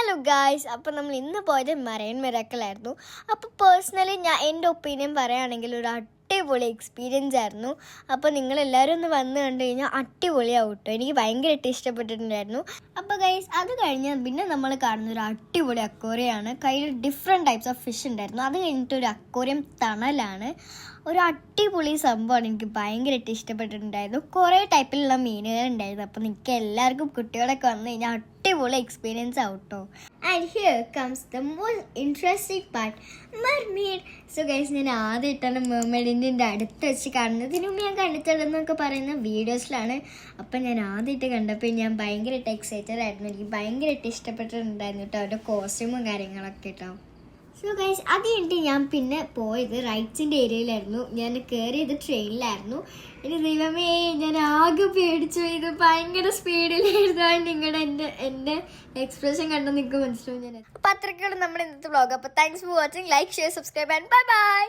Hello guys, അപ്പോൾ നമ്മൾ ഇന്ന് പോയത് മറൈൻ മിറാക്കിളായിരുന്നു. അപ്പോൾ പേഴ്സണലി എൻ്റെ ഒപ്പീനിയൻ പറയുകയാണെങ്കിൽ ഒരു അടിപൊളി എക്സ്പീരിയൻസ് ആയിരുന്നു. അപ്പോൾ നിങ്ങളെല്ലാവരും ഒന്ന് വന്ന് കണ്ടു കഴിഞ്ഞാൽ അടിപൊളിയാവും കേട്ടോ. എനിക്ക് ഭയങ്കരമായിട്ട് ഇഷ്ടപ്പെട്ടിട്ടുണ്ടായിരുന്നു. അപ്പോൾ ഗൈസ്, അത് കഴിഞ്ഞ് പിന്നെ നമ്മൾ കാണുന്ന ഒരു അടിപൊളി അക്വേറിയമാണ്. കയ്യിൽ ഡിഫറെൻറ്റ് ടൈപ്സ് ഓഫ് ഫിഷ് ഉണ്ടായിരുന്നു. അത് കഴിഞ്ഞിട്ട് ഒരു അക്വേറിയം തണലാണ്. ഒരു അടിപൊളി സംഭവമാണ്. എനിക്ക് ഭയങ്കരമായിട്ട് ഇഷ്ടപ്പെട്ടിട്ടുണ്ടായിരുന്നു. കുറേ ടൈപ്പിലുള്ള മീനുകൾ ഉണ്ടായിരുന്നു. അപ്പോൾ നിങ്ങൾക്ക് എല്ലാവർക്കും കുട്ടികളൊക്കെ വന്നു കഴിഞ്ഞാൽ അടിപൊളി എക്സ്പീരിയൻസ് ആവും കേട്ടോ. And here comes the most interesting part, mermaid. So guys, ഞാൻ ആദ്യമായിട്ടാണ് മെർമെയ്ഡിൻ്റെ അടുത്ത് വെച്ച് കാണുന്നത്. ഇതിനു മുമ്പ് ഞാൻ കണ്ടിട്ടുള്ളതെന്നൊക്കെ പറയുന്ന വീഡിയോസിലാണ്. അപ്പം ഞാൻ ആദ്യമായിട്ട് കണ്ടപ്പോൾ ഞാൻ ഭയങ്കരമായിട്ട് എക്സൈറ്റഡ് ആയിരുന്നു. എനിക്ക് ഭയങ്കരമായിട്ട് ഇഷ്ടപ്പെട്ടിട്ടുണ്ടായിരുന്നു കേട്ടോ, അവരുടെ കോസ്റ്റ്യൂമും കാര്യങ്ങളൊക്കെ കേട്ടോ. സോ ഗൈസ്, അത് കഴിഞ്ഞിട്ട് ഞാൻ പിന്നെ പോയത് റൈറ്റ്സിൻ്റെ ഏരിയയിലായിരുന്നു. ഞാൻ കയറിയത് ട്രെയിനിലായിരുന്നു. ഇനി ദൈവമേ, ഞാൻ ആകെ പേടിച്ചു. ഇത് ഭയങ്കര സ്പീഡിലായിരുന്നു. നിങ്ങളുടെ എൻ്റെ എക്സ്പ്രഷൻ കണ്ടു നിങ്ങൾക്ക് മനസ്സിലാവും. ഞാൻ അപ്പോൾ അത്രയ്ക്കുള്ള നമ്മുടെ ഇന്നത്തെ വ്ളോഗ്. അപ്പോൾ thanks for watching. Like, share, subscribe and bye bye.